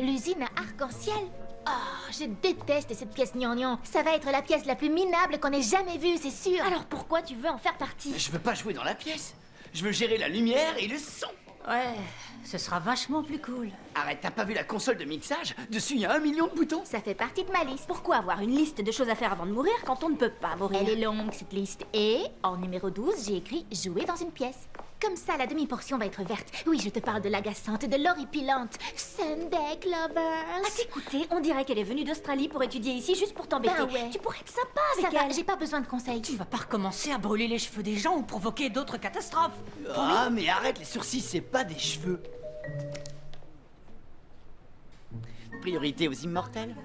l'usine à arc-en-ciel. Oh, je déteste cette pièce gnangnan. Ça va être la pièce la plus minable qu'on ait jamais vue, c'est sûr. Alors pourquoi tu veux en faire partie? Je veux pas jouer dans la pièce. Je veux gérer la lumière et le son. Ouais, ce sera vachement plus cool. Arrête, t'as pas vu la console de mixage? Dessus, il y a 1 million de boutons. Ça fait partie de ma liste. Pourquoi avoir une liste de choses à faire avant de mourir quand on ne peut pas mourir? Elle est longue, cette liste. Et, en numéro 12, j'ai écrit « Jouer dans une pièce ». Comme ça, la demi-portion va être verte. Oui, je te parle de l'agaçante, de l'horripilante Sunday Clovers. À t'écouter, on dirait qu'elle est venue d'Australie pour étudier ici juste pour t'embêter. Ben ouais. Tu pourrais être sympa avec Ça va, elle. j'ai pas besoin de conseils. Tu vas pas recommencer à brûler les cheveux des gens ou provoquer d'autres catastrophes. Ah, mais arrête, les sourcils, c'est pas des cheveux. Priorité aux immortels.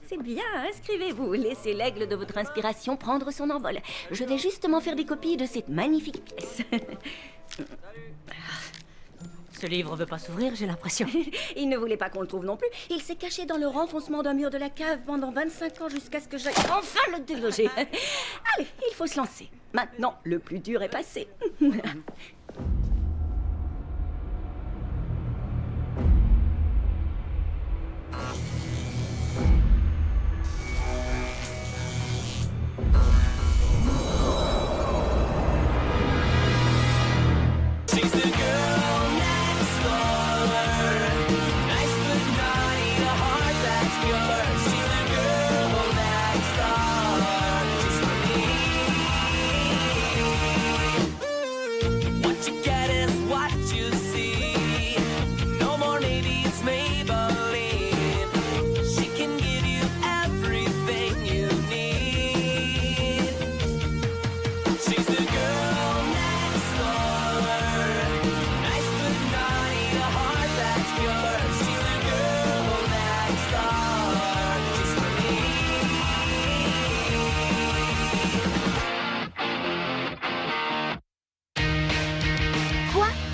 C'est bien, inscrivez-vous. Laissez l'aigle de votre inspiration prendre son envol. Je vais justement faire des copies de cette magnifique pièce. Ce livre veut pas s'ouvrir, j'ai l'impression. Il ne voulait pas qu'on le trouve non plus. Il s'est caché dans le renfoncement d'un mur de la cave pendant 25 ans jusqu'à ce que j'aille enfin le déloger. Allez, il faut se lancer. Maintenant, le plus dur est passé.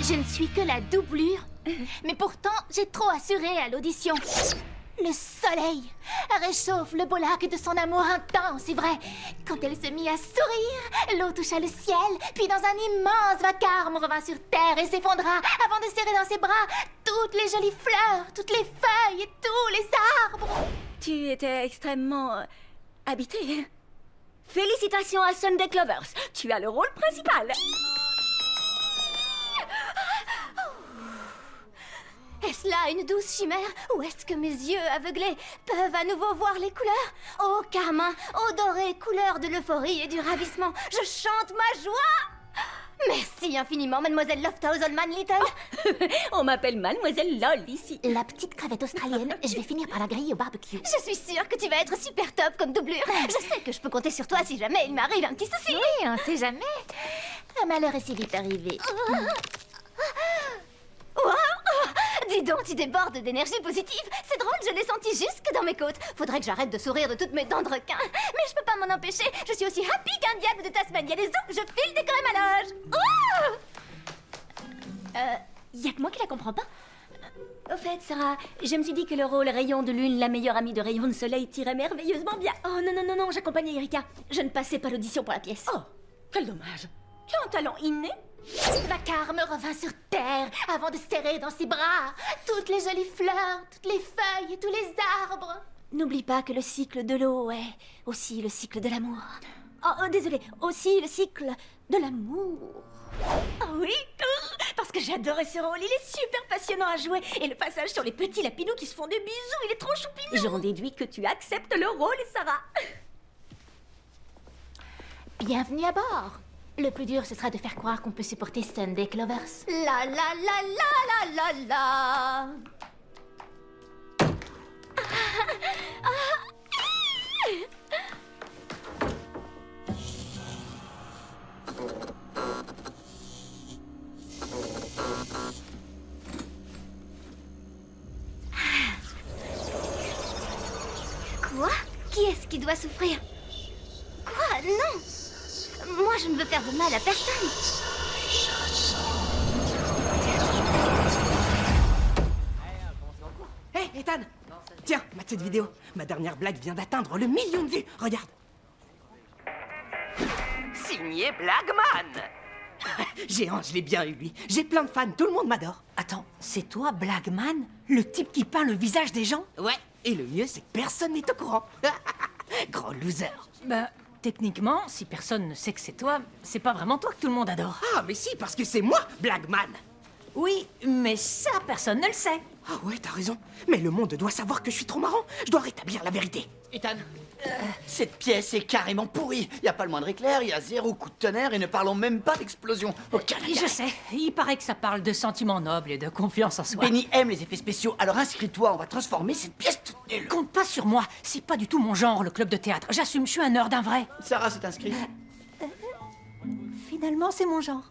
Je ne suis que la doublure. Mais pourtant, j'ai trop assuré à l'audition. Le soleil réchauffe le beau lac de son amour intense, c'est vrai. Quand elle se mit à sourire, l'eau toucha le ciel, puis dans un immense vacarme revint sur terre et s'effondra avant de serrer dans ses bras toutes les jolies fleurs, toutes les feuilles et tous les arbres. Tu étais extrêmement habité. Félicitations à Sunday Clovers. Tu as le rôle principal. Est-ce là une douce chimère ou est-ce que mes yeux aveuglés peuvent à nouveau voir les couleurs? Ô carmin, odorée couleur de l'euphorie et du ravissement, je chante ma joie! Merci infiniment, mademoiselle Lofthausen Little. On m'appelle mademoiselle Lol ici. La petite crevette australienne, je vais finir par la griller au barbecue. Je suis sûre que tu vas être super top comme doublure. Je sais que je peux compter sur toi si jamais il m'arrive un petit souci. Oui, on sait jamais. Un malheur est si vite arrivé. Wow! Dis donc, tu débordes d'énergie positive. C'est drôle, je l'ai senti jusque dans mes côtes. Faudrait que j'arrête de sourire de toutes mes dents de requin. Mais je peux pas m'en empêcher. Je suis aussi happy qu'un diable de Tasmanie. Allez, zou, je file décorer ma loge. Y a que moi qui la comprends pas. Au fait, Sarah, je me suis dit que le rôle Rayon de Lune, la meilleure amie de Rayon de Soleil, tirait merveilleusement bien. Oh non, non, non, non, j'accompagnais Erika. Je ne passais pas l'audition pour la pièce. Oh, quel dommage. Tu as un talent inné. Vacarme revint sur terre avant de serrer dans ses bras toutes les jolies fleurs, toutes les feuilles et tous les arbres. N'oublie pas que le cycle de l'eau est aussi le cycle de l'amour. Oh, désolé, aussi le cycle de l'amour. Oh oui, parce que j'adorais ce rôle, il est super passionnant à jouer. Et le passage sur les petits lapinous qui se font des bisous, il est trop choupinou. J'en déduis que tu acceptes le rôle, Sarah. Bienvenue à bord. Le plus dur, ce sera de faire croire qu'on peut supporter Sunday Clovers. La la la la la la la. Quoi? Qui est-ce qui doit souffrir? Quoi? Non! Moi, je ne veux faire de mal à personne. Hé, Ethan! Tiens, mate cette vidéo. Ma dernière blague vient d'atteindre le 1 million de vues. Regarde. Signé Blagman. Géant, je l'ai bien eu, lui. J'ai plein de fans, tout le monde m'adore. Attends, c'est toi, Blagman? Le type qui peint le visage des gens? Ouais, et le mieux, c'est que personne n'est au courant. Gros loser. Bah, techniquement, si personne ne sait que c'est toi, c'est pas vraiment toi que tout le monde adore. Ah, mais si, parce que c'est moi, Blagman. Oui, mais ça, personne ne le sait. Ah ouais, t'as raison. Mais le monde doit savoir que je suis trop marrant. Je dois rétablir la vérité. Ethan, cette pièce est carrément pourrie. Y a pas le moindre éclair, y a zéro coup de tonnerre et ne parlons même pas d'explosion. Aucun Je sais, il paraît que ça parle de sentiments nobles et de confiance en soi. Benny aime les effets spéciaux, alors inscris-toi, on va transformer cette pièce toute nulle. Compte pas sur moi, c'est pas du tout mon genre, le club de théâtre. J'assume, je suis un nerd d'un vrai. Sarah s'est inscrite. Finalement, c'est mon genre.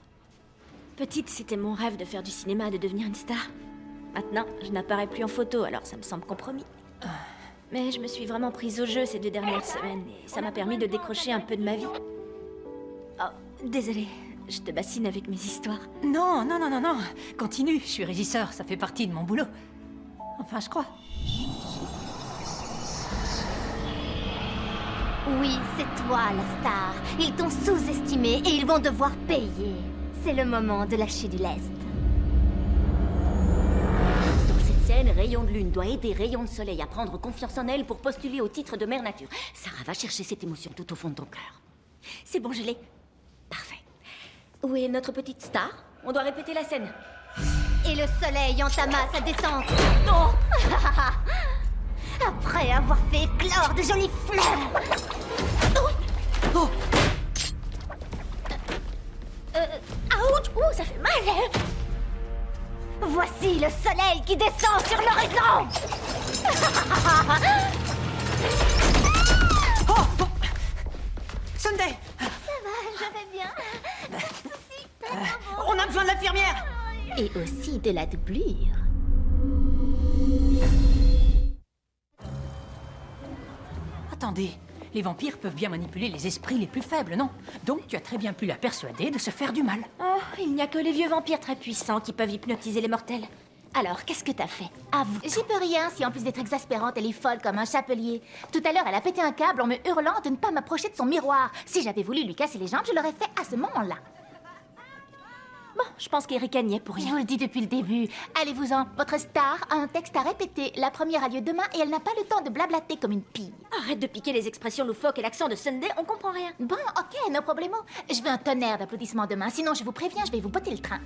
Petite, c'était mon rêve de faire du cinéma, de devenir une star. Maintenant, je n'apparais plus en photo, alors ça me semble compromis. Mais je me suis vraiment prise au jeu ces 2 dernières semaines, et ça m'a permis de décrocher un peu de ma vie. Oh, désolée, je te bassine avec mes histoires. Non, non, non, non, non. Continue, je suis régisseur, ça fait partie de mon boulot. Enfin, je crois. Oui, c'est toi la star. Ils t'ont sous-estimé et ils vont devoir payer. C'est le moment de lâcher du lest. Dans cette scène, Rayon de Lune doit aider Rayon de Soleil à prendre confiance en elle pour postuler au titre de Mère Nature. Sarah, va chercher cette émotion tout au fond de ton cœur. C'est bon, je l'ai. Parfait. Où est notre petite star? On doit répéter la scène. Et le soleil entama sa descente. Non. Après avoir fait éclore de jolies fleurs. Oh! Ouch! Ouh, ça fait mal! Voici le soleil qui descend sur l'horizon. Oh, Sunday! Je vais bien. Pas de soucis, pas de problème. On a besoin de l'infirmière! Et aussi de la doublure. Attendez, les vampires peuvent bien manipuler les esprits les plus faibles, non? Donc tu as très bien pu la persuader de se faire du mal. Oh, il n'y a que les vieux vampires très puissants qui peuvent hypnotiser les mortels. Alors, qu'est-ce que t'as fait? Avoue. J'y peux rien si en plus d'être exaspérante, elle est folle comme un chapelier. Tout à l'heure, elle a pété un câble en me hurlant de ne pas m'approcher de son miroir. Si j'avais voulu lui casser les jambes, je l'aurais fait à ce moment-là. Bon, je pense qu'Erika n'y est pour Je rien. vous le dis depuis le début. Allez-vous-en. Votre star a un texte à répéter. La première a lieu demain et elle n'a pas le temps de blablater comme une pie. Arrête de piquer les expressions loufoques et l'accent de Sunday, on comprend rien. Bon, ok, no problemo. Je veux un tonnerre d'applaudissements demain. Sinon, je vous préviens, je vais vous botter le train.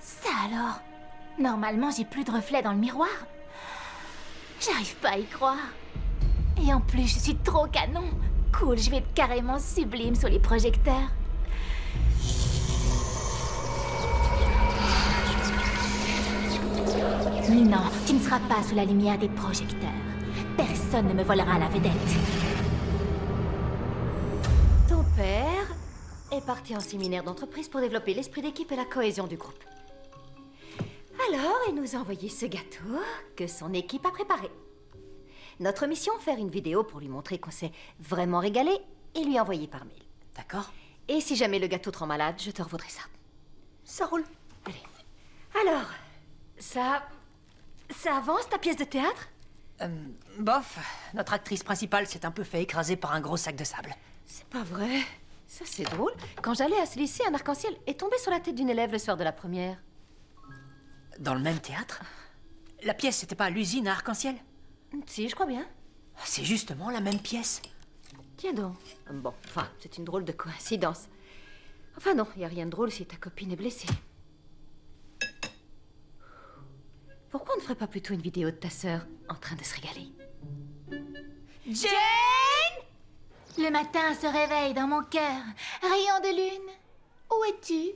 Ça alors? Normalement, j'ai plus de reflets dans le miroir. J'arrive pas à y croire. Et en plus, je suis trop canon. Cool, je vais être carrément sublime sur les projecteurs. Non, tu ne seras pas sous la lumière des projecteurs. Personne ne me volera la vedette. Ton père est parti en séminaire d'entreprise pour développer l'esprit d'équipe et la cohésion du groupe. Alors, il nous a envoyé ce gâteau que son équipe a préparé. Notre mission, faire une vidéo pour lui montrer qu'on s'est vraiment régalé et lui envoyer par mail. D'accord? Et si jamais le gâteau te rend malade, je te revaudrai ça. Ça roule. Allez. Alors, ça avance ta pièce de théâtre? Bof, notre actrice principale s'est un peu fait écraser par un gros sac de sable. C'est pas vrai. Ça, c'est drôle. Quand j'allais à ce lycée, un arc-en-ciel est tombé sur la tête d'une élève le soir de la première. Dans le même théâtre? La pièce, c'était pas l'usine à arc-en-ciel? Si, je crois bien. C'est justement la même pièce. Tiens donc. Bon, enfin, c'est une drôle de coïncidence. Enfin non, y a rien de drôle si ta copine est blessée. Pourquoi on ne ferait pas plutôt une vidéo de ta sœur en train de se régaler? Jane! Le matin se réveille dans mon cœur. Rayon de lune, où es-tu?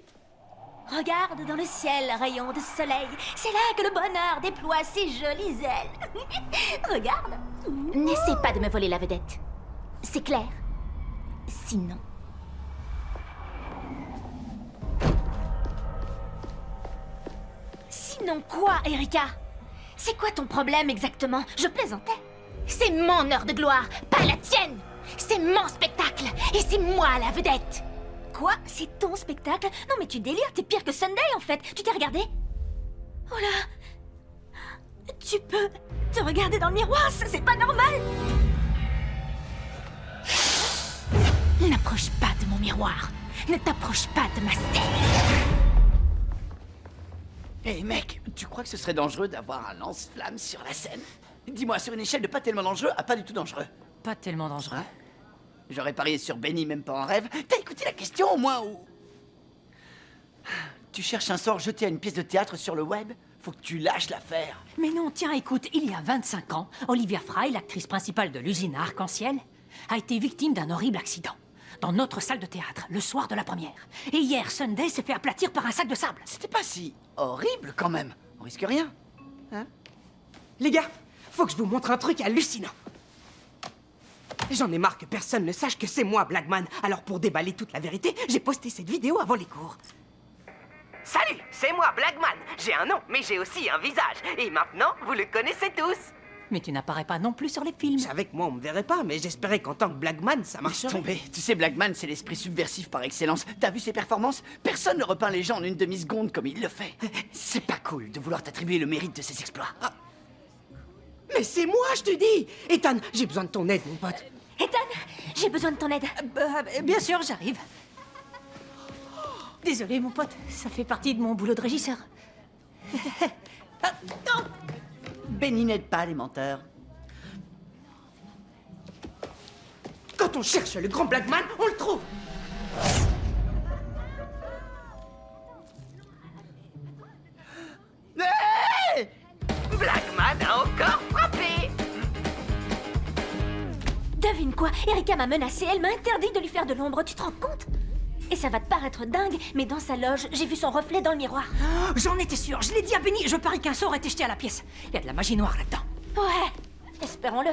Regarde dans le ciel, rayon de soleil. C'est là que le bonheur déploie ses jolies ailes. Regarde. N'essaie pas de me voler la vedette. C'est clair? Sinon... Sinon quoi, Erika? C'est quoi ton problème exactement? Je plaisantais. C'est mon heure de gloire, pas la tienne! C'est mon spectacle, et c'est moi la vedette! Quoi? C'est ton spectacle? Non mais tu délires, t'es pire que Sunday en fait. Tu t'es regardé? Oh là! Tu peux te regarder dans le miroir, ça c'est pas normal! N'approche pas de mon miroir. Ne t'approche pas de ma scène. Hé mec, tu crois que ce serait dangereux d'avoir un lance-flamme sur la scène? Dis-moi, sur une échelle de pas tellement dangereux à pas du tout dangereux. Pas tellement dangereux. Hein? J'aurais parié sur Benny, même pas en rêve. T'as écouté la question au moins ou... Tu cherches un sort jeté à une pièce de théâtre sur le web? Faut que tu lâches l'affaire. Mais non, tiens, écoute, il y a 25 ans, Olivia Fry, l'actrice principale de l'usine à Arc-en-Ciel, a été victime d'un horrible accident. Dans notre salle de théâtre, le soir de la première. Et hier, Sunday s'est fait aplatir par un sac de sable. C'était pas si horrible quand même. On risque rien. Hein? Les gars, faut que je vous montre un truc hallucinant. J'en ai marre que personne ne sache que c'est moi, Blackman. Alors pour déballer toute la vérité, j'ai posté cette vidéo avant les cours. Salut, c'est moi, Blackman. J'ai un nom, mais j'ai aussi un visage. Et maintenant, vous le connaissez tous. Mais tu n'apparais pas non plus sur les films. Je savais que moi, on me verrait pas, mais j'espérais qu'en tant que Blackman, ça Laisse marcherait. tomber. Tu sais, Blackman, c'est l'esprit subversif par excellence. T'as vu ses performances? Personne ne repeint les gens en une demi-seconde comme il le fait. C'est pas cool de vouloir t'attribuer le mérite de ses exploits. Mais c'est moi, je te dis. Ethan, j'ai besoin de ton aide, mon pote. Ethan, j'ai besoin de ton aide. Bien sûr, j'arrive. Désolé, mon pote, ça fait partie de mon boulot de régisseur. Benny n'aide pas les menteurs. Quand on cherche le grand Blackman, on le trouve. Hey! Blackman a encore frappé. Devine quoi? Erika m'a menacée, elle m'a interdit de lui faire de l'ombre, tu te rends compte? Et ça va te paraître dingue, mais dans sa loge, j'ai vu son reflet dans le miroir. J'en étais sûr, je l'ai dit à Benny, je parie qu'un sort a été jeté à la pièce. Il y a de la magie noire là-dedans. Ouais, espérons-le.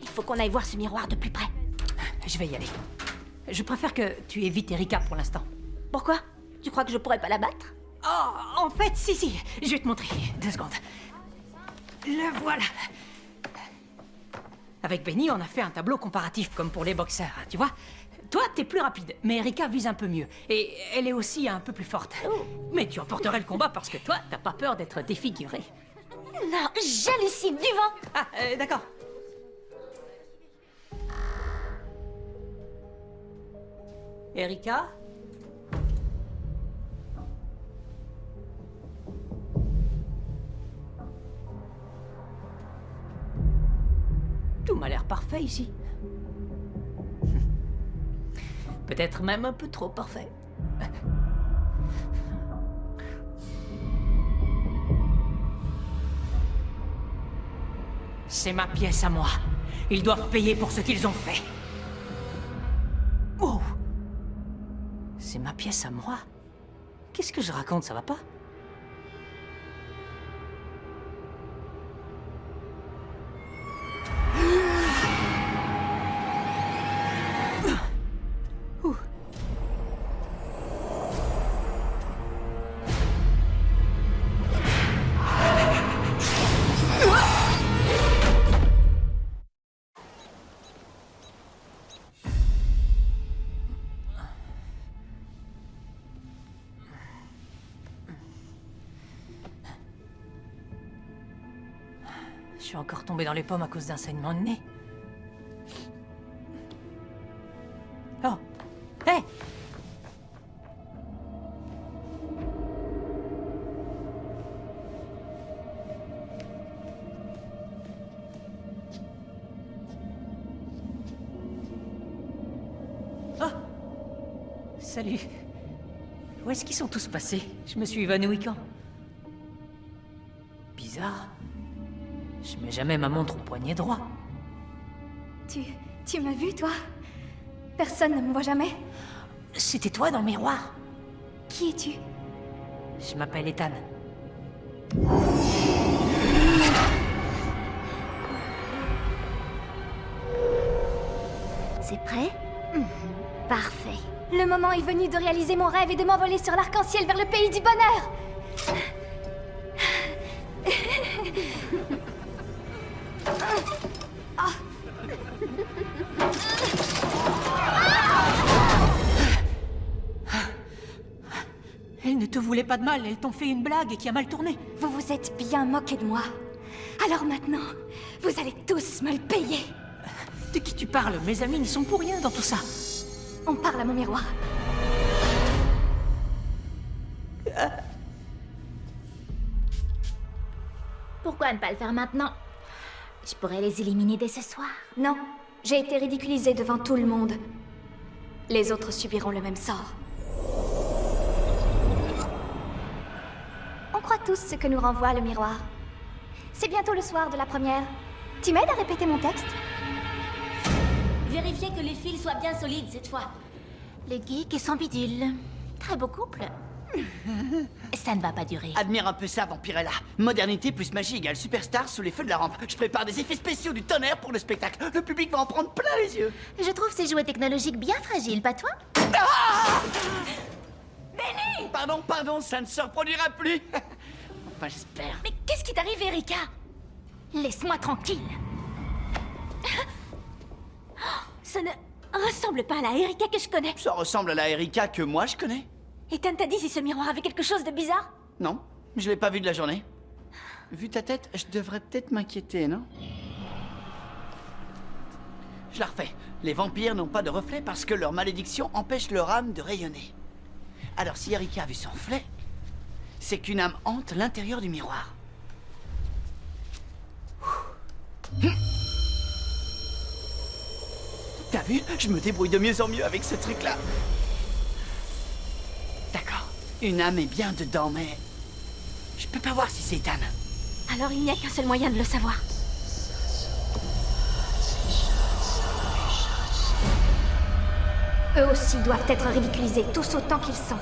Il faut qu'on aille voir ce miroir de plus près. Je vais y aller. Je préfère que tu évites Erika pour l'instant. Pourquoi? Tu crois que je pourrais pas la battre? Oh, en fait, si, je vais te montrer. 2 secondes. Le voilà. Avec Benny, on a fait un tableau comparatif, comme pour les boxeurs, tu vois. Toi, t'es plus rapide, mais Erika vise un peu mieux. Et elle est aussi un peu plus forte. Mais tu emporterais le combat parce que toi, t'as pas peur d'être défiguré. Non, j'hallucine du vent. Ah, d'accord. Erika? Tout m'a l'air parfait ici. Peut-être même un peu trop parfait. C'est ma pièce à moi. Ils doivent payer pour ce qu'ils ont fait. Oh! C'est ma pièce à moi? Qu'est-ce que je raconte, ça va pas? Je suis encore tombé dans les pommes à cause d'un saignement de nez. Oh! Hé! Oh! Salut! Où est-ce qu'ils sont tous passés? Je me suis évanoui quand? Bizarre. Je mets jamais ma montre au poignet droit. Tu m'as vu, toi? Personne ne me voit jamais. C'était toi dans le miroir. Qui es-tu? Je m'appelle Ethan. C'est prêt? Parfait. Le moment est venu de réaliser mon rêve et de m'envoler sur l'arc-en-ciel vers le pays du bonheur. te voulaient pas de mal, elles t'ont fait une blague qui a mal tourné. Vous vous êtes bien moqué de moi. Alors maintenant, vous allez tous me le payer. De qui tu parles? Mes amis n'y sont pour rien dans tout ça. On parle à mon miroir. Pourquoi ne pas le faire maintenant? Je pourrais les éliminer dès ce soir. Non, j'ai été ridiculisée devant tout le monde. Les autres subiront le même sort. On croit tous ce que nous renvoie le miroir. C'est bientôt le soir de la première. Tu m'aides à répéter mon texte? Vérifiez que les fils soient bien solides cette fois. Le geek et son bidule. Très beau couple. Ça ne va pas durer. Admire un peu ça, Vampirella. Modernité plus magie égale superstar sous les feux de la rampe. Je prépare des effets spéciaux du tonnerre pour le spectacle. Le public va en prendre plein les yeux. Je trouve ces jouets technologiques bien fragiles, pas toi? Pardon, ça ne se reproduira plus. Enfin, j'espère. Mais qu'est-ce qui t'arrive, Erika? Laisse-moi tranquille. Ça ne ressemble pas à la Erika que je connais. Ça ressemble à la Erika que moi je connais. Ethan t'a dit si ce miroir avait quelque chose de bizarre? Non, je l'ai pas vu de la journée. Vu ta tête, je devrais peut-être m'inquiéter, non? Je la refais. Les vampires n'ont pas de reflet parce que leur malédiction empêche leur âme de rayonner. Alors si Erika a vu son reflet, c'est qu'une âme hante l'intérieur du miroir. T'as vu? Je me débrouille de mieux en mieux avec ce truc-là. D'accord. Une âme est bien dedans, mais... je peux pas voir si c'est Ethan. Alors il n'y a qu'un seul moyen de le savoir. Eux aussi doivent être ridiculisés, tous autant qu'ils sont.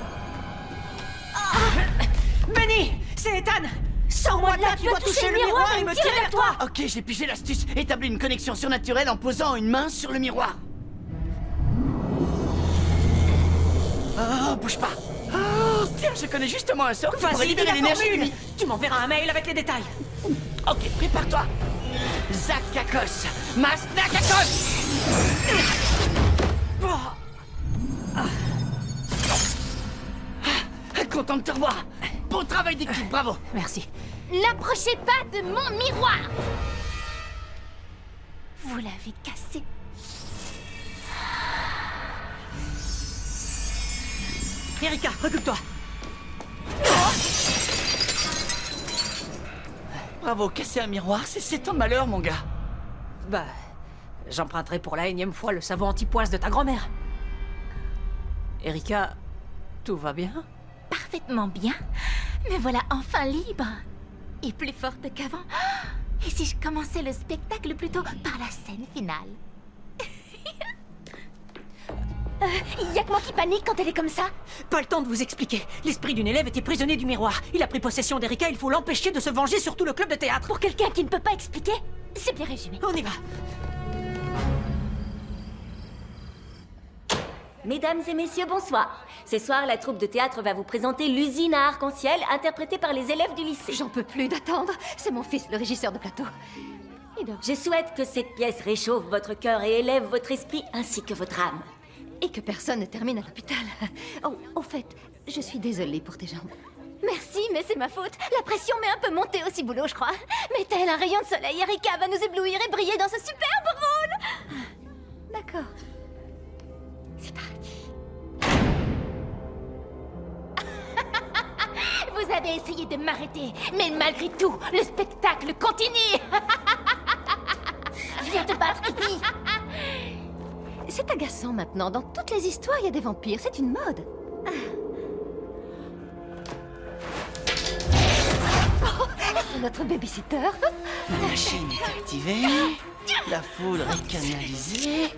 Benny! C'est Ethan! Sors-moi de là, tu dois toucher le miroir et me tirer vers toi! Ok, j'ai pigé l'astuce. Établis une connexion surnaturelle en posant une main sur le miroir. Oh, bouge pas. Oh, tiens, je connais justement un sort qui pourrait Vas-y, dis libérer la l'énergie. formule! Tu m'enverras un mail avec les détails. Ok, prépare-toi. Zakakos, Masnakakos. Content de te revoir. Bon travail d'équipe, bravo. Merci. N'approchez pas de mon miroir! Vous l'avez cassé. Erika, recule-toi. Bravo, casser un miroir, c'est un malheur, mon gars. Bah, j'emprunterai pour la énième fois le savon anti-poisse de ta grand-mère. Erika, tout va bien? Parfaitement bien. Me voilà enfin libre. Et plus forte qu'avant. Et si je commençais le spectacle plutôt par la scène finale? Il y a que moi qui panique quand elle est comme ça. Pas le temps de vous expliquer. L'esprit d'une élève était prisonnier du miroir. Il a pris possession d'Erika, il faut l'empêcher de se venger sur tout le club de théâtre. Pour quelqu'un qui ne peut pas expliquer, c'est bien résumé. On y va. Mesdames et messieurs, bonsoir. Ce soir, la troupe de théâtre va vous présenter l'usine à arc-en-ciel, interprétée par les élèves du lycée. J'en peux plus d'attendre. C'est mon fils, le régisseur de plateau. Je souhaite que cette pièce réchauffe votre cœur et élève votre esprit ainsi que votre âme. Et que personne ne termine à l'hôpital. Oh, au fait, je suis désolée pour tes jambes. Merci, mais c'est ma faute. La pression m'est un peu montée au ciboulot, je crois. Mais tel un rayon de soleil, Erika va nous éblouir et briller dans ce superbe rôle. D'accord. C'est parti. Vous avez essayé de m'arrêter, mais malgré tout, le spectacle continue. Viens te battre, Hippie. C'est agaçant maintenant. Dans toutes les histoires, il y a des vampires. C'est une mode. Oh, c'est notre babysitter. La machine est activée. La foudre est canalisée.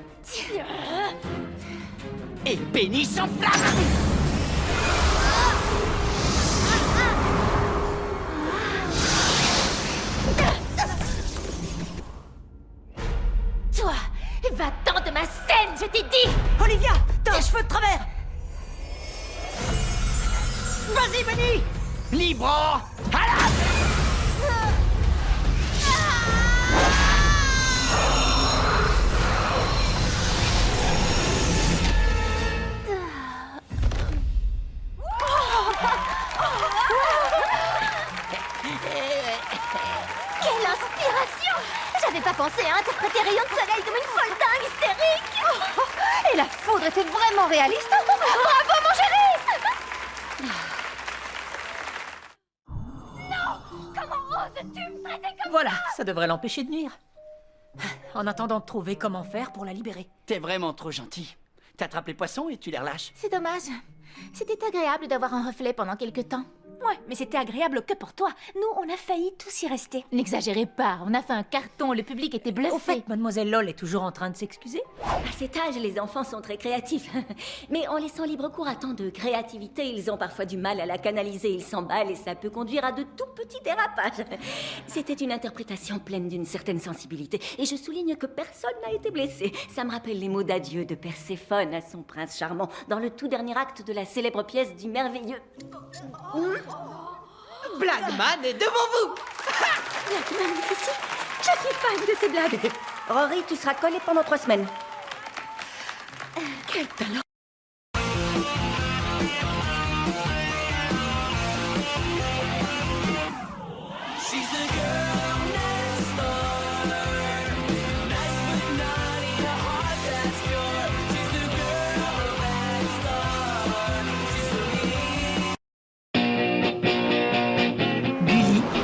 Et Benny s'enflamme. Toi, va-t'en de ma scène, je t'ai dit. Olivia, t'as un cheveu de travers. Vas-y, Benny. Libre à la... J'avais pas pensé à interpréter Rayon de Soleil comme une folle dingue hystérique. Et la foudre était vraiment réaliste. Bravo, mon chéri! Voilà, ça devrait l'empêcher de nuire. En attendant de trouver comment faire pour la libérer. T'es vraiment trop gentil. T'attrapes les poissons et tu les relâches. C'est dommage. C'était agréable d'avoir un reflet pendant quelque temps. Ouais, mais c'était agréable que pour toi. Nous, on a failli tous y rester. N'exagérez pas, on a fait un carton, le public était bluffé. Au fait, Mademoiselle LOL est toujours en train de s'excuser. À cet âge, les enfants sont très créatifs. Mais en laissant libre cours à tant de créativité, ils ont parfois du mal à la canaliser. Ils s'emballent et ça peut conduire à de tout petits dérapages. C'était une interprétation pleine d'une certaine sensibilité. Et je souligne que personne n'a été blessé. Ça me rappelle les mots d'adieu de Perséphone à son prince charmant dans le tout dernier acte de la célèbre pièce du merveilleux... Blagman est devant vous! Magnifique. Je suis fan de ces blagues. Rory, tu seras collé pendant 3 semaines. Quel talent!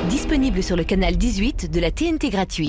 Disponible sur le canal 18 de la TNT gratuit.